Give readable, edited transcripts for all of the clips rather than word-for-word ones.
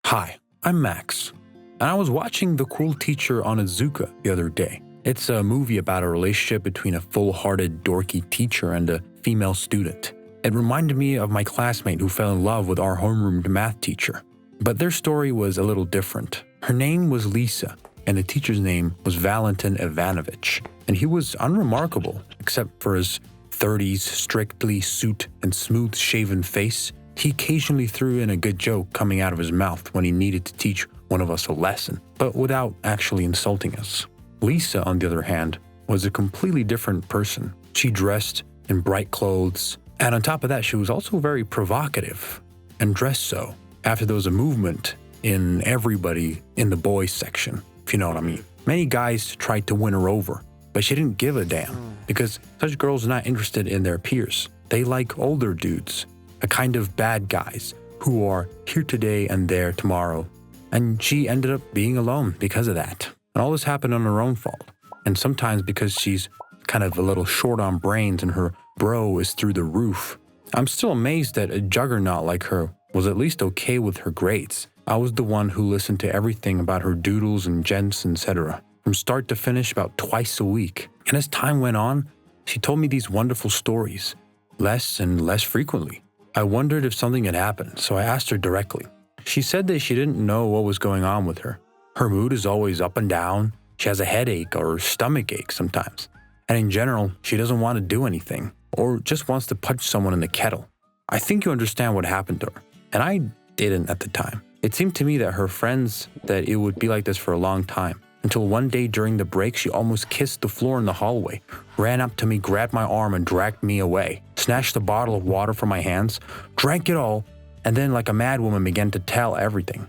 Hi, I'm Max, and I was watching The Cool Teacher Onizuka the other day. It's a movie about a relationship between a full-hearted, dorky teacher and a female student. It reminded me of my classmate who fell in love with our homeroom math teacher. But their story was a little different. Her name was Lisa, and the teacher's name was Valentin Ivanovich, and he was unremarkable, except for his 30s, strictly suit and smooth-shaven face. He occasionally threw in a good joke coming out of his mouth when he needed to teach one of us a lesson, but without actually insulting us. Lisa, on the other hand, was a completely different person. She dressed in bright clothes, and on top of that, she was also very provocative and dressed so. After there was a movement in everybody in the boys section, if you know what I mean. Many guys tried to win her over, but she didn't give a damn because such girls are not interested in their peers. They like older dudes, a kind of bad guys who are here today and there tomorrow. And she ended up being alone because of that. And all this happened on her own fault. And sometimes because she's kind of a little short on brains and her bro is through the roof. I'm still amazed that a juggernaut like her was at least okay with her grades. I was the one who listened to everything about her doodles and gents, etc. from start to finish about twice a week. And as time went on, she told me these wonderful stories, less and less frequently. I wondered if something had happened, so I asked her directly. She said that she didn't know what was going on with her. Her mood is always up and down. She has a headache or stomach ache sometimes. And in general, she doesn't want to do anything or just wants to punch someone in the kettle. I think you understand what happened to her. And I didn't at the time. It seemed to me that her friends that it would be like this for a long time. Until one day during the break, she almost kissed the floor in the hallway, ran up to me, grabbed my arm, and dragged me away, snatched a bottle of water from my hands, drank it all, and then like a mad woman began to tell everything.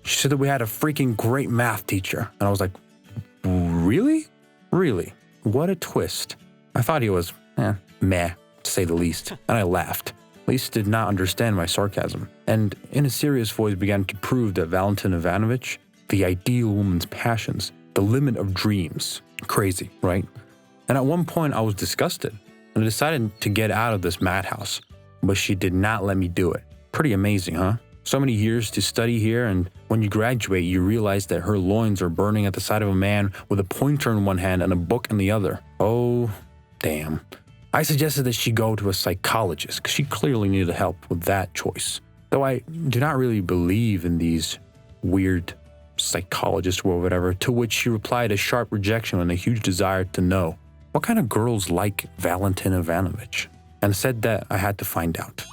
She said that we had a freaking great math teacher. And I was like, really? Really? What a twist. I thought he was, meh, to say the least. And I laughed. Lisa did not understand my sarcasm, and in a serious voice began to prove that Valentin Ivanovich, the ideal woman's passions, the limit of dreams. Crazy, right? And at one point I was disgusted, and I decided to get out of this madhouse, but she did not let me do it. Pretty amazing, huh? So many years to study here, and when you graduate, you realize that her loins are burning at the sight of a man with a pointer in one hand and a book in the other. Oh, damn. I suggested that she go to a psychologist because she clearly needed help with that choice. Though I do not really believe in these weird psychologists or whatever, to which she replied a sharp rejection and a huge desire to know what kind of girls like Valentin Ivanovich, and said that I had to find out.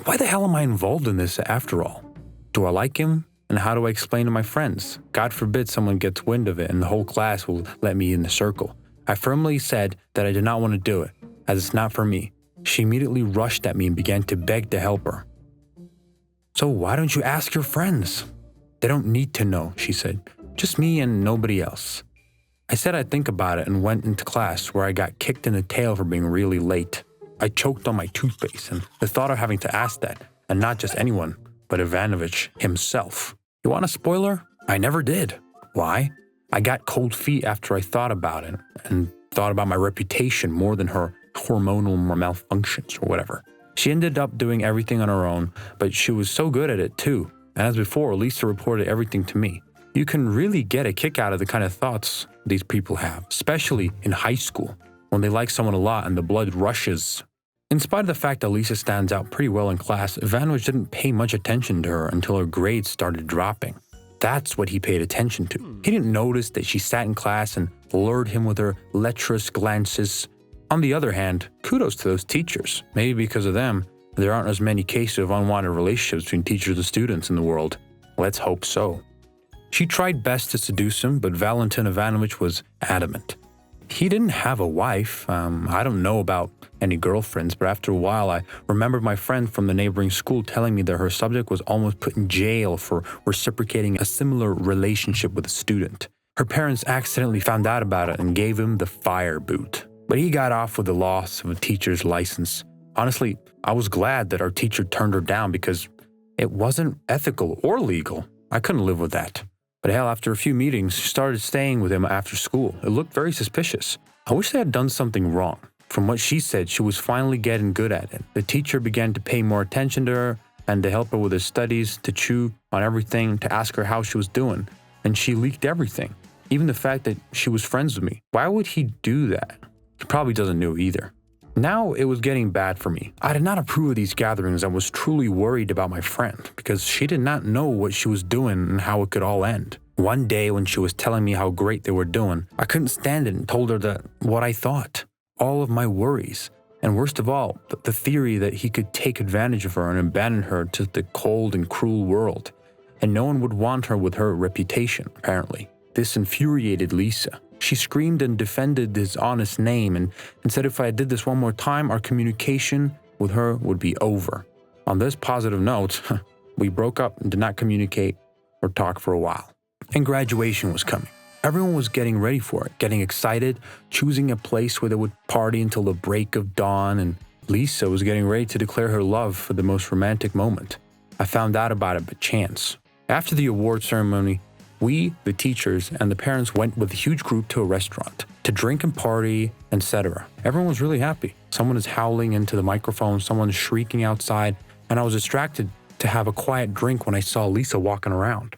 Why the hell am I involved in this after all? Do I like him? And how do I explain to my friends? God forbid someone gets wind of it and the whole class will let me in the circle. I firmly said that I did not want to do it, as it's not for me. She immediately rushed at me and began to beg to help her. So why don't you ask your friends? They don't need to know, she said. Just me and nobody else. I said I'd think about it and went into class where I got kicked in the tail for being really late. I choked on my toothpaste, and the thought of having to ask that, and not just anyone, but Ivanovich himself. You want a spoiler? I never did. Why? I got cold feet after I thought about it, and thought about my reputation more than her hormonal malfunctions or whatever. She ended up doing everything on her own, but she was so good at it too. And as before, Lisa reported everything to me. You can really get a kick out of the kind of thoughts these people have, especially in high school, when they like someone a lot and the blood rushes. In spite of the fact that Lisa stands out pretty well in class, Ivanovich didn't pay much attention to her until her grades started dropping. That's what he paid attention to. He didn't notice that she sat in class and lured him with her lecherous glances. On the other hand, kudos to those teachers. Maybe because of them, there aren't as many cases of unwanted relationships between teachers and students in the world. Let's hope so. She tried best to seduce him, but Valentin Ivanovich was adamant. He didn't have a wife. I don't know about any girlfriends, but after a while I remembered my friend from the neighboring school telling me that her subject was almost put in jail for reciprocating a similar relationship with a student. Her parents accidentally found out about it and gave him the fire boot. But he got off with the loss of a teacher's license. Honestly, I was glad that our teacher turned her down because it wasn't ethical or legal. I couldn't live with that. But hell, after a few meetings, she started staying with him after school. It looked very suspicious. I wish they had done something wrong. From what she said, she was finally getting good at it. The teacher began to pay more attention to her, and to help her with her studies, to chew on everything, to ask her how she was doing. And she leaked everything, even the fact that she was friends with me. Why would he do that? He probably doesn't know either. Now it was getting bad for me. I did not approve of these gatherings and was truly worried about my friend because she did not know what she was doing and how it could all end. One day when she was telling me how great they were doing, I couldn't stand it and told her that what I thought, all of my worries, and worst of all, the theory that he could take advantage of her and abandon her to the cold and cruel world, and no one would want her with her reputation, apparently. This infuriated Lisa. She screamed and defended his honest name and said if I did this one more time, our communication with her would be over. On this positive note, we broke up and did not communicate or talk for a while. And graduation was coming. Everyone was getting ready for it, getting excited, choosing a place where they would party until the break of dawn, and Lisa was getting ready to declare her love for the most romantic moment. I found out about it by chance. After the award ceremony, we, the teachers, and the parents went with a huge group to a restaurant to drink and party, etc. Everyone was really happy. Someone is howling into the microphone, someone is shrieking outside, and I was distracted to have a quiet drink when I saw Lisa walking around.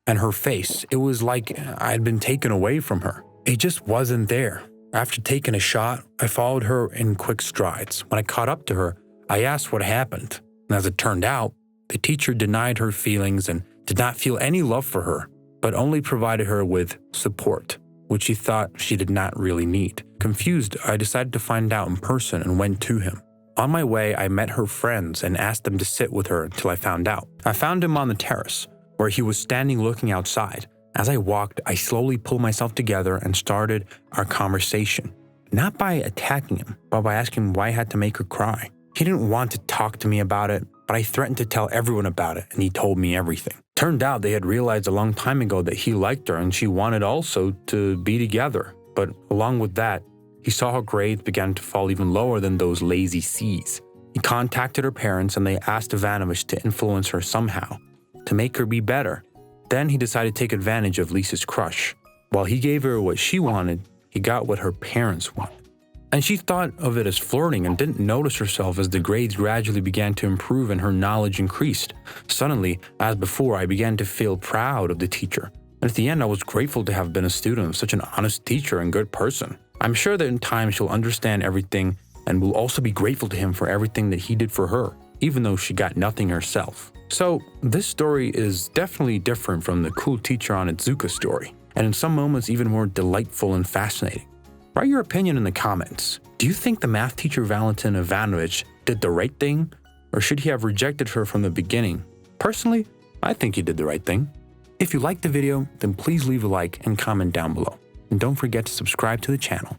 And her face, it was like I had been taken away from her. It just wasn't there. After taking a shot, I followed her in quick strides. When I caught up to her, I asked what happened. And as it turned out, the teacher denied her feelings and did not feel any love for her, but only provided her with support, which she thought she did not really need. Confused, I decided to find out in person and went to him. On my way, I met her friends and asked them to sit with her until I found out. I found him on the terrace, where he was standing looking outside. As I walked, I slowly pulled myself together and started our conversation. Not by attacking him, but by asking him why I had to make her cry. He didn't want to talk to me about it, but I threatened to tell everyone about it, and he told me everything. Turned out they had realized a long time ago that he liked her and she wanted also to be together. But along with that, he saw her grades began to fall even lower than those lazy C's. He contacted her parents and they asked Ivanovich to influence her somehow, to make her be better. Then he decided to take advantage of Lisa's crush. While he gave her what she wanted, he got what her parents wanted. And she thought of it as flirting and didn't notice herself as the grades gradually began to improve and her knowledge increased. Suddenly, as before, I began to feel proud of the teacher. And at the end, I was grateful to have been a student of such an honest teacher and good person. I'm sure that in time she'll understand everything and will also be grateful to him for everything that he did for her, even though she got nothing herself. So, this story is definitely different from the cool teacher on Itzuka story, and in some moments even more delightful and fascinating. Write your opinion in the comments. Do you think the math teacher Valentin Ivanovich did the right thing, or should he have rejected her from the beginning? Personally, I think he did the right thing. If you liked the video, then please leave a like and comment down below. And don't forget to subscribe to the channel.